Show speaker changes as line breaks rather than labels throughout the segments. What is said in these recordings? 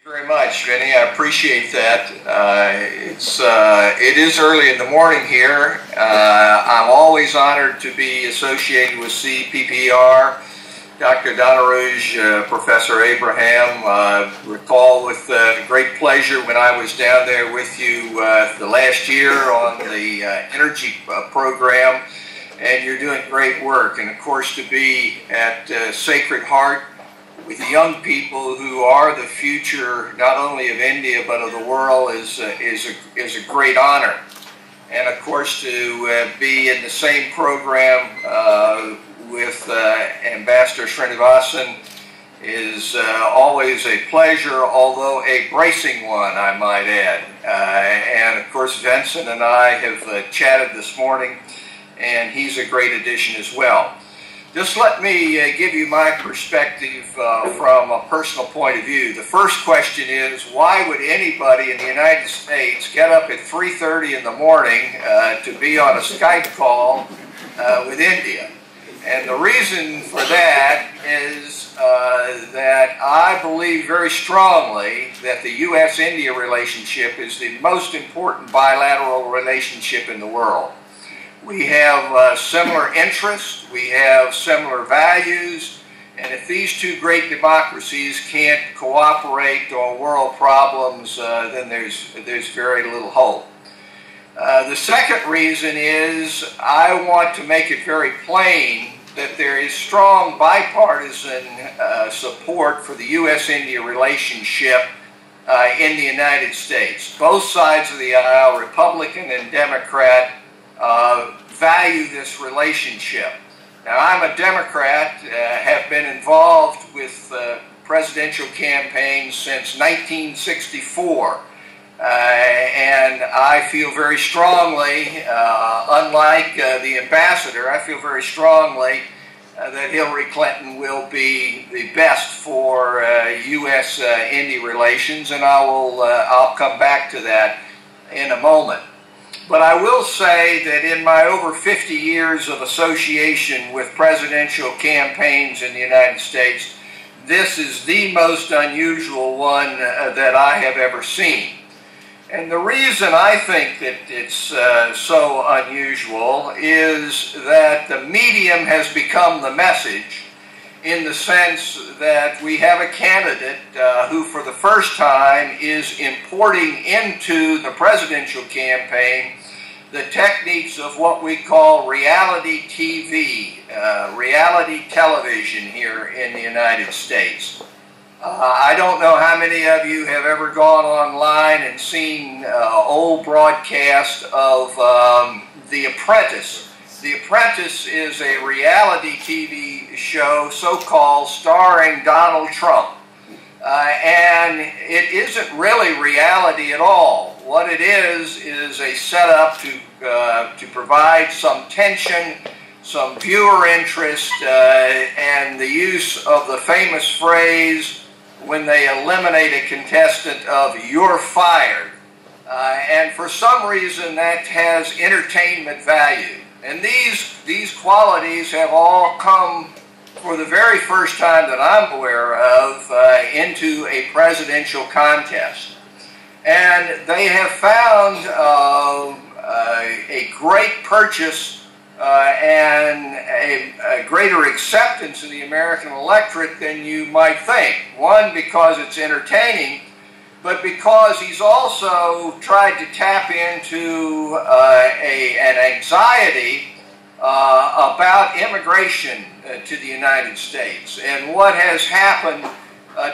Very much, Vinny. I appreciate that. It is early in the morning here. I'm always honored to be associated with CPPR. Dr. Danarouge, Professor Abraham, recall with great pleasure when I was down there with you the last year on the energy program, and you're doing great work. And of course, to be at Sacred Heart with young people who are the future not only of India but of the world is a great honor. And of course, to be in the same program with Ambassador Srinivasan is always a pleasure, although a bracing one, I might add. And of course, Vincent and I have chatted this morning, and he's a great addition as well. Just let me give you my perspective from a personal point of view. The first question is, why would anybody in the United States get up at 3:30 in the morning to be on a Skype call with India? And the reason for that is that I believe very strongly that the U.S.-India relationship is the most important bilateral relationship in the world. We have similar interests, we have similar values, and if these two great democracies can't cooperate on world problems, then there's very little hope. The second reason is I want to make it very plain that there is strong bipartisan support for the U.S.-India relationship in the United States. Both sides of the aisle, Republican and Democrat, value this relationship. Now, I'm a Democrat, have been involved with presidential campaigns since 1964, and I feel very strongly, unlike the ambassador, I feel very strongly that Hillary Clinton will be the best for U.S.-India relations, and I'll come back to that in a moment. But I will say that in my over 50 years of association with presidential campaigns in the United States, this is the most unusual one that I have ever seen. And the reason I think that it's so unusual is that the medium has become the message, in the sense that we have a candidate who for the first time is importing into the presidential campaign the techniques of what we call reality TV, reality television here in the United States. I don't know how many of you have ever gone online and seen old broadcasts of The Apprentice. The Apprentice is a reality TV show, so-called, starring Donald Trump. And it isn't really reality at all. What it is a setup to provide some tension, some viewer interest, and the use of the famous phrase when they eliminate a contestant of "you're fired." And for some reason that has entertainment value. And these qualities have all come for the very first time that I'm aware of into a presidential contest. And they have found a great purchase and a greater acceptance in the American electorate than you might think. One, because it's entertaining, but because he's also tried to tap into an anxiety about immigration to the United States and what has happened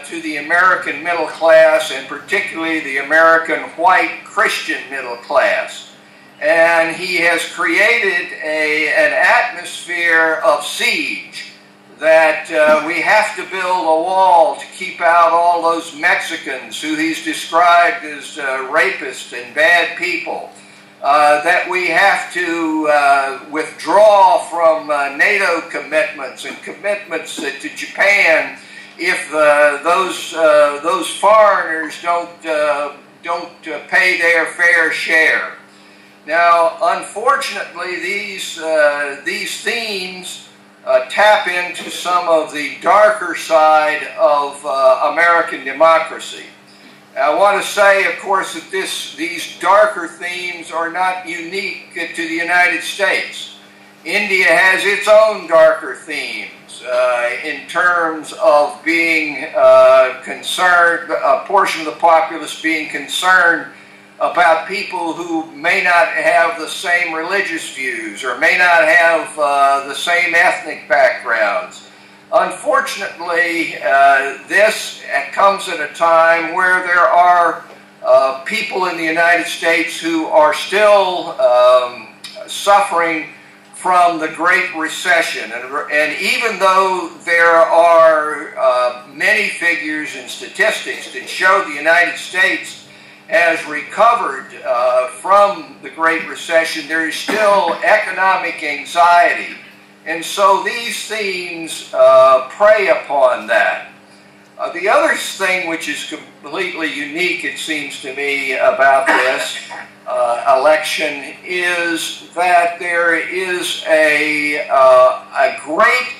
to the American middle class, and particularly the American white Christian middle class. And he has created an atmosphere of siege that we have to build a wall to keep out all those Mexicans who he's described as rapists and bad people. That we have to withdraw from NATO commitments and commitments to Japan if those foreigners don't pay their fair share. Now, unfortunately, these themes tap into some of the darker side of American democracy. I want to say, of course, that these darker themes are not unique to the United States. India has its own darker themes in terms of being concerned, a portion of the populace being concerned about people who may not have the same religious views or may not have the same ethnic backgrounds. Unfortunately, this comes at a time where there are people in the United States who are still suffering from the Great Recession. And even though there are many figures and statistics that show the United States has recovered from the Great Recession, there is still economic anxiety. And so these themes prey upon that. The other thing which is completely unique, it seems to me, about this election is that there is a great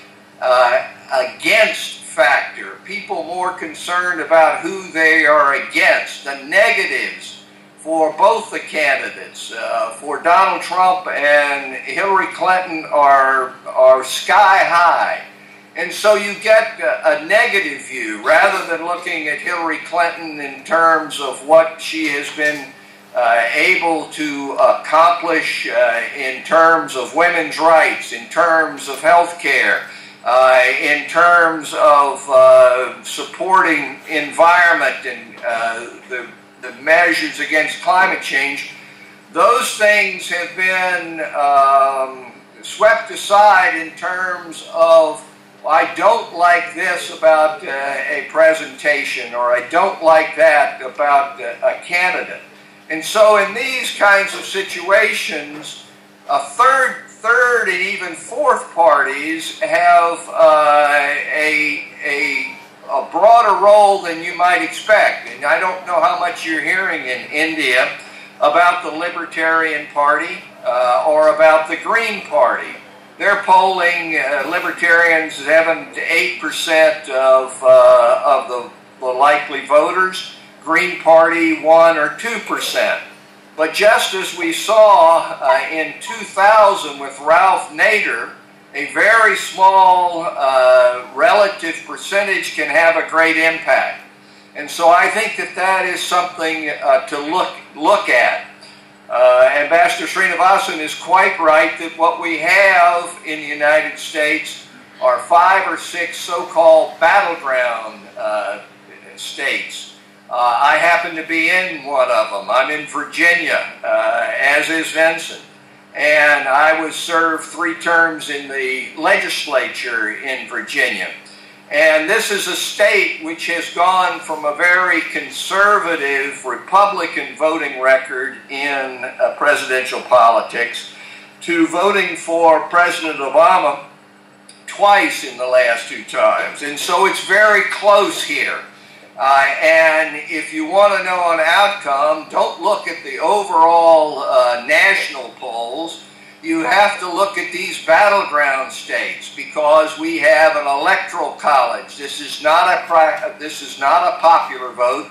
against factor. People more concerned about who they are against, the negatives for both the candidates. For Donald Trump and Hillary Clinton are sky high. And so you get a negative view rather than looking at Hillary Clinton in terms of what she has been able to accomplish in terms of women's rights, in terms of health care, in terms of supporting environment and the measures against climate change. Those things have been swept aside in terms of, I don't like this about a presentation, or I don't like that about a candidate. And so in these kinds of situations, a third and even fourth parties have a broader role than you might expect. And I don't know how much you're hearing in India about the Libertarian Party or about the Green Party. They're polling Libertarians 7 to 8% of the likely voters. Green Party 1 or 2%. But just as we saw in 2000 with Ralph Nader, a very small relative percentage can have a great impact. And so I think that is something to look at. Ambassador Srinivasan is quite right that what we have in the United States are 5 or 6 so-called battleground states. I happen to be in one of them. I'm in Virginia, as is Vincent. And I was served 3 terms in the legislature in Virginia. And this is a state which has gone from a very conservative Republican voting record in presidential politics to voting for President Obama twice in the last 2 times. And so it's very close here. And if you want to know an outcome, don't look at the overall national polls. You have to look at these battleground states because we have an electoral college. This is not a popular vote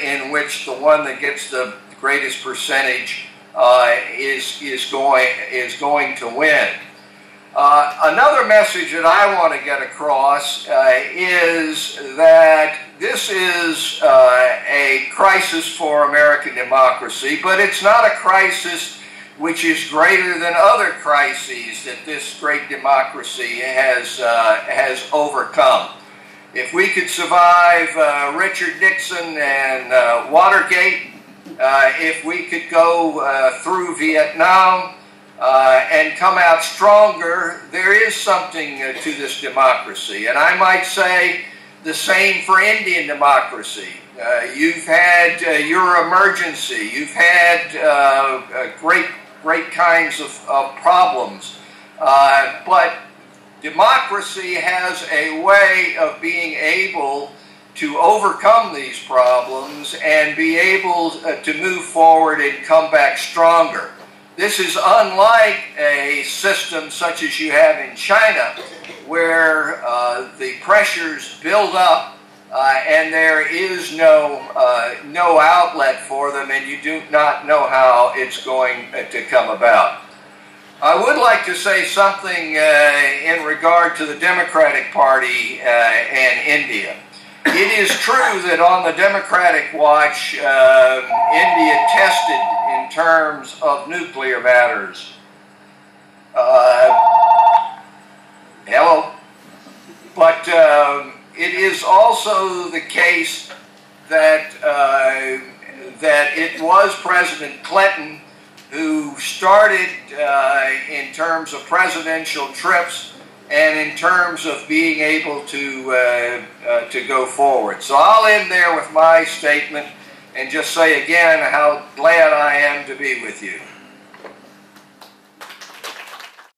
in which the one that gets the greatest percentage is going to win. Another message that I want to get across is that this is a crisis for American democracy, but it's not a crisis which is greater than other crises that this great democracy has overcome. If we could survive Richard Nixon and Watergate, if we could go through Vietnam, and come out stronger, there is something to this democracy. And I might say the same for Indian democracy. You've had your emergency. You've had great kinds of problems. But democracy has a way of being able to overcome these problems and be able to move forward and come back stronger. This is unlike a system such as you have in China, where the pressures build up and there is no outlet for them, and you do not know how it's going to come about. I would like to say something in regard to the Democratic Party and India. It is true that on the Democratic watch, India tested in terms of nuclear matters. Hello? But it is also the case that that it was President Clinton who started in terms of presidential trips and in terms of being able to go forward. So I'll end there with my statement and just say again how glad I am to be with you.